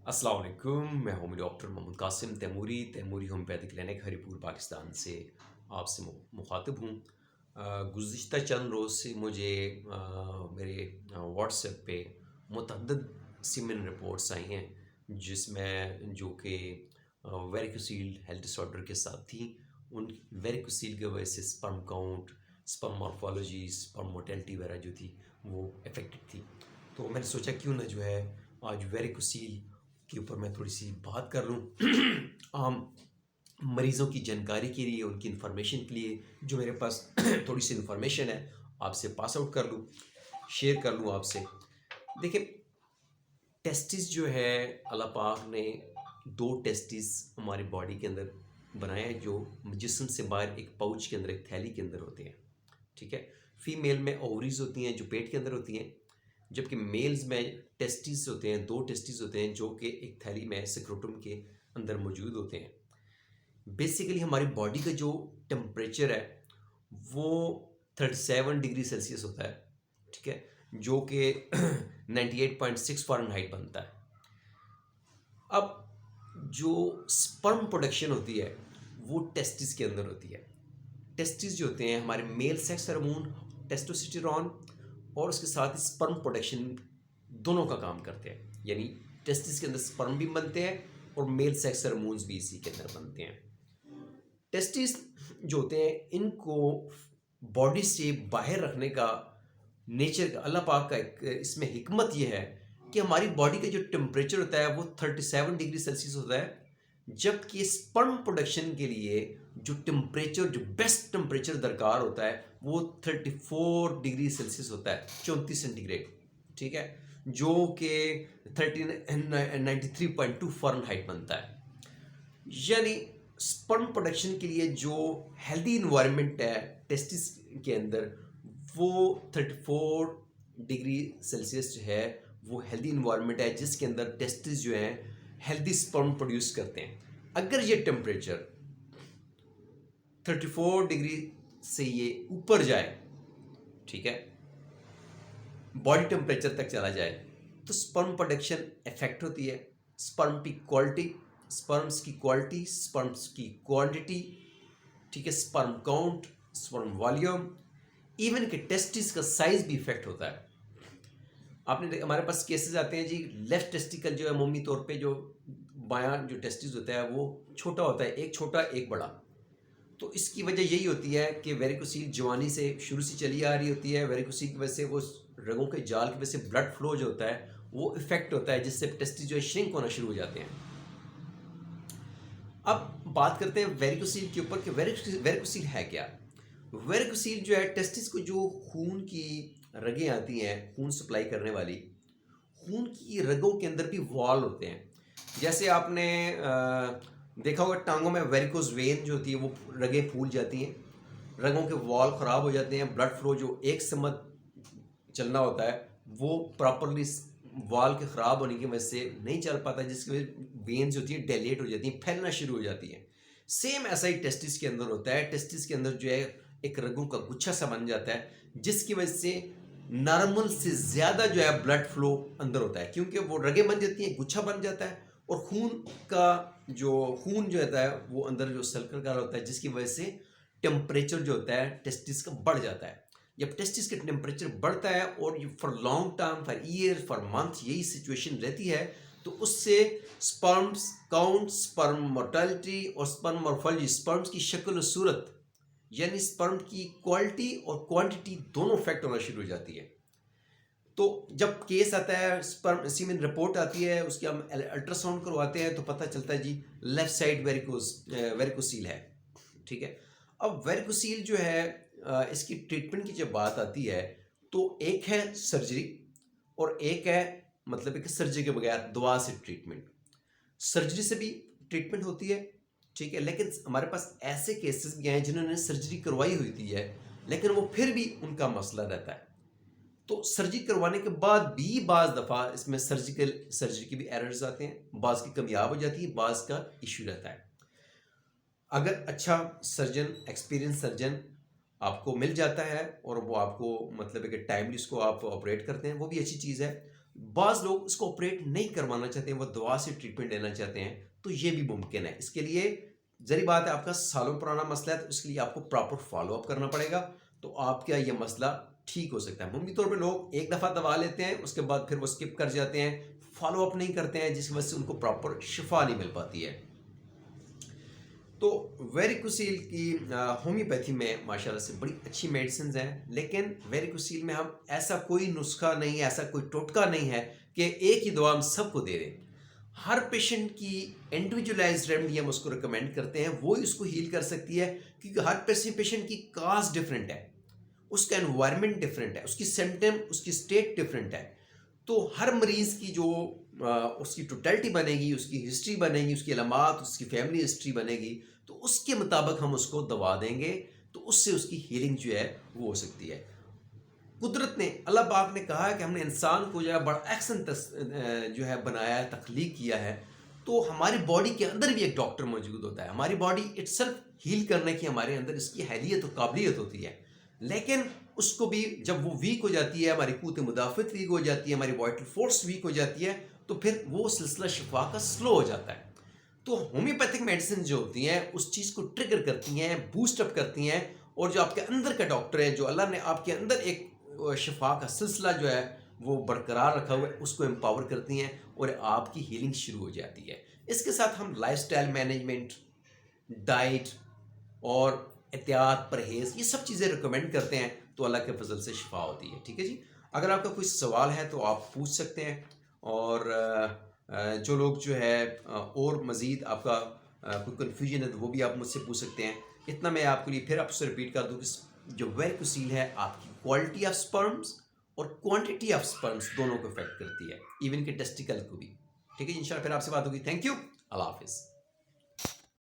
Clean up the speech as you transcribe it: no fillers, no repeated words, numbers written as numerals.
अस्सलाम वालेकुम। मैं हूँ doctor Mohammad Qasim Taimuri homeopathic clinic Haripur Pakistan से आपसे मुखातिब हूँ। गुज़िश्ता चंद रोज़ से मुझे मेरे व्हाट्सएप पे मुतअद्दिद सीमेन रिपोर्ट्स आई हैं, जिसमें जो कि वेरिकोसील हेल्थ डिसऑर्डर के साथ थी। उन वेरिकोसील की वजह से sperm count, sperm morphology, sperm mortality वगैरह जो थी वो अफेक्टेड थी। तो मैंने सोचा क्यों ना जो है आज वेरिकोसील के ऊपर मैं थोड़ी सी बात कर लूँ आम मरीज़ों की जानकारी के लिए, उनकी इन्फॉर्मेशन के लिए जो मेरे पास थोड़ी सी इन्फॉर्मेशन है आपसे पास आउट कर लूँ, शेयर कर लूँ आपसे। देखिए, टेस्टिस जो है अल्लाह पाक ने दो टेस्टिस हमारी बॉडी के अंदर बनाए हैं, जो जिस्म से बाहर एक पाउच के अंदर, एक थैली के अंदर होते हैं। ठीक है। फीमेल में ओवरीज होती हैं जो पेट के अंदर होती हैं, जबकि मेल्स में टेस्टिस होते हैं, दो टेस्टिस होते हैं जो कि एक थैली में स्क्रोटम के अंदर मौजूद होते हैं। बेसिकली हमारी बॉडी का जो टेम्परेचर है वो 37 डिग्री सेल्सियस होता है। ठीक है, जो कि 98.6 फ़ारेनहाइट बनता है। अब जो स्पर्म प्रोडक्शन होती है वो टेस्टिस के अंदर होती है। टेस्टिस जो होते हैं हमारे मेल सेक्स हार्मोन टेस्टोस्टेरोन और उसके साथ ही स्पर्म प्रोडक्शन दोनों का काम करते हैं। यानी टेस्टिस के अंदर स्पर्म भी बनते हैं और मेल सेक्स हार्मोन्स भी इसी के अंदर बनते हैं। टेस्टिस जो होते हैं इनको बॉडी से बाहर रखने का नेचर का, अल्लाह पाक का एक इसमें हिकमत यह है कि हमारी बॉडी का जो टेम्परेचर होता है वो 37 डिग्री सेल्सियस होता है, जबकि स्पर्म प्रोडक्शन के लिए जो टेम्परेचर, जो बेस्ट टेम्परेचर दरकार होता है वो 34 डिग्री सेल्सियस होता है, 34 सेंटीग्रेड। ठीक है, जो कि 93.2 फ़ारेनहाइट बनता है। यानी स्पर्म प्रोडक्शन के लिए जो हेल्दी इन्वायरमेंट है टेस्टिस के अंदर, वो 34 डिग्री सेल्सियस जो है वो हेल्दी इन्वायरमेंट है, जिसके अंदर टेस्टिस जो है हेल्दी स्पर्म प्रोड्यूस करते हैं। अगर ये टेम्परेचर 34 डिग्री से ये ऊपर जाए, ठीक है, बॉडी टेम्परेचर तक चला जाए, तो स्पर्म प्रोडक्शन इफेक्ट होती है। स्पर्म की क्वालिटी, स्पर्म्स की क्वालिटी, स्पर्म्स की क्वांटिटी, ठीक है, sperm count, sperm volume, even के टेस्टिस का साइज भी इफेक्ट होता है। आपने हमारे पास केसेस आते हैं जी, लेफ्ट टेस्टिकल जो है अमूमी तौर पे जो बायां जो टेस्टिस होता है वो छोटा होता है, एक छोटा एक बड़ा। तो इसकी वजह यही होती है कि वेरिकोसील जवानी से शुरू से चली आ रही होती है। वेरिकोसील की वजह से वो रगों के जाल की वजह से ब्लड फ्लो जो होता है वो इफेक्ट होता है, जिससे टेस्टिस जो है श्रिंक होना शुरू हो जाते हैं। अब बात करते हैं वेरिकोसील के ऊपर कि वेरिकोसील है क्या। वेरिकोसील जो है टेस्टिस को जो खून की रगें आती हैं, खून सप्लाई करने वाली, खून की रगों के अंदर भी वॉल होते हैं। जैसे आपने देखा होगा टांगों में वेरिकोज वेन जो होती है वो रगें फूल जाती हैं, रगों के वॉल ख़राब हो जाते हैं, ब्लड फ्लो जो एक समत चलना होता है वो प्रॉपरली वॉल के ख़राब होने की वजह से नहीं चल पाता, जिसकी वजह वेन्स होती हैं डायलेट हो जाती हैं, फैलना शुरू हो जाती हैं। सेम ऐसा ही टेस्टिस के अंदर होता है। टेस्टिस के अंदर जो है एक रगों का गुच्छा सा बन जाता है, जिसकी वजह से नॉर्मल से ज़्यादा जो है ब्लड फ्लो अंदर होता है, क्योंकि वो रगें बन जाती हैं, गुच्छा बन जाता है और खून जो होता है वो अंदर जो सर्कल का होता है, जिसकी वजह से टेम्परेचर जो होता है टेस्टिस का बढ़ जाता है। जब टेस्टिस का टेम्परेचर बढ़ता है और for long term, for year, for month यही सिचुएशन रहती है, तो उससे स्पर्म्स काउंट, स्पर्म मोर्टेलिटी और स्पर्म मॉर्फोलॉजी, स्पर्म्स की शक्ल और सूरत, यानी स्पर्म की क्वालिटी और क्वांटिटी दोनों इफेक्ट होना शुरू हो जाती है। तो जब केस आता है, स्पर्म सीमेन रिपोर्ट आती है, उसके हम अल्ट्रासाउंड करवाते हैं तो पता चलता है जी लेफ्ट साइड वेरिकोसील है। ठीक है। अब वेरिकोसील जो है इसकी ट्रीटमेंट की जब बात आती है तो एक है सर्जरी और एक है मतलब एक सर्जरी के बगैर दवा से ट्रीटमेंट। सर्जरी से भी ट्रीटमेंट होती है, ठीक है, लेकिन हमारे पास ऐसे केसेस भी हैं जिन्होंने सर्जरी करवाई हुई थी है, लेकिन वो फिर भी उनका मसला रहता है। तो सर्जरी करवाने के बाद भी बाज़ दफ़ा इसमें सर्जरी के भी एरर्स आते हैं, बाज़ की कमियाब हो जाती है, बाज़ का इशू रहता है। अगर अच्छा सर्जन, एक्सपीरियंस सर्जन आपको मिल जाता है और वो आपको मतलब है कि टाइमली उसको आप ऑपरेट करते हैं, वो भी अच्छी चीज़ है। बाज़ लोग इसको ऑपरेट नहीं करवाना चाहते हैं, वो दवा से ट्रीटमेंट लेना चाहते हैं, तो ये भी मुमकिन है। इसके लिए ज़ाहिर बात है आपका सालों पुराना मसला है, तो इसके लिए आपको प्रॉपर फॉलो अप करना पड़ेगा, तो आपका ये मसला ठीक हो सकता है। मामूली तौर पे लोग एक दफ़ा दवा लेते हैं, उसके बाद फिर वो स्किप कर जाते हैं, फॉलो अप नहीं करते हैं, जिसकी वजह से उनको प्रॉपर शिफा नहीं मिल पाती है। तो वेरिकोसील की होम्योपैथी में माशाल्लाह से बड़ी अच्छी मेडिसिन हैं, लेकिन वेरिकोसील में हम ऐसा कोई नुस्खा नहीं है, ऐसा कोई टोटका नहीं है कि एक ही दवा हम सबको दे दें। हर पेशेंट की इंडिविजुअलाइज्ड रेमेडी हम उसको रिकमेंड करते हैं, वो ही उसको हील कर सकती है, क्योंकि हर पेशेंट की काज डिफरेंट है, उसका एनवायरनमेंट डिफरेंट है, उसकी सिम्टम, उसकी स्टेट डिफरेंट है। तो हर मरीज़ की जो उसकी टोटलिटी बनेगी, उसकी हिस्ट्री बनेगी, उसकी अलामात, उसकी फैमिली हिस्ट्री बनेगी, तो उसके मुताबिक हम उसको दवा देंगे, तो उससे उसकी हीलिंग जो है वो हो सकती है। कुदरत ने, अल्लाह पाक ने कहा है कि हमने इंसान को जो है बड़ा एक्सन जो है बनाया है, तख्लीक किया है, तो हमारी बॉडी के अंदर भी एक डॉक्टर मौजूद होता है। हमारी बॉडी इटसेल्फ हील करने की हमारे अंदर इसकी हैलियत और काबिलियत होती है, लेकिन उसको भी जब वो वीक हो जाती है, हमारी क़ुव्वत मुदाफ़त वीक हो जाती है, हमारी वाइटल फोर्स वीक हो जाती है, तो फिर वो सिलसिला शिफा का स्लो हो जाता है। तो होम्योपैथिक मेडिसिन जो होती हैं उस चीज़ को ट्रिगर करती हैं, बूस्ट अप करती हैं, और जो आपके अंदर का डॉक्टर है, जो अल्लाह ने आपके अंदर एक शिफा का सिलसिला जो है वो बरकरार रखा हुआ है, उसको एम्पावर करती हैं और आपकी हीलिंग शुरू हो जाती है। इसके साथ हम लाइफस्टाइल मैनेजमेंट, डाइट और एहतियात, परहेज़, ये सब चीज़ें रिकमेंड करते हैं, तो अल्लाह के फजल से शिफा होती है। ठीक है जी। अगर आपका कोई सवाल है तो आप पूछ सकते हैं, और जो लोग जो है और मज़ीद आपका कोई कन्फ्यूजन है तो वो भी आप मुझसे पूछ सकते हैं। इतना मैं आपके लिए फिर आपसे रिपीट कर दूँ कि जो वेरिकोसील है आपकी क्वालिटी ऑफ स्पर्म्स और क्वांटिटी ऑफ स्पर्म्स दोनों को इफेक्ट करती है, इवन के टेस्टिकल को भी। ठीक है जी, इंशाल्लाह फिर आपसे बात होगी। थैंक यू, अल्लाह हाफिज़।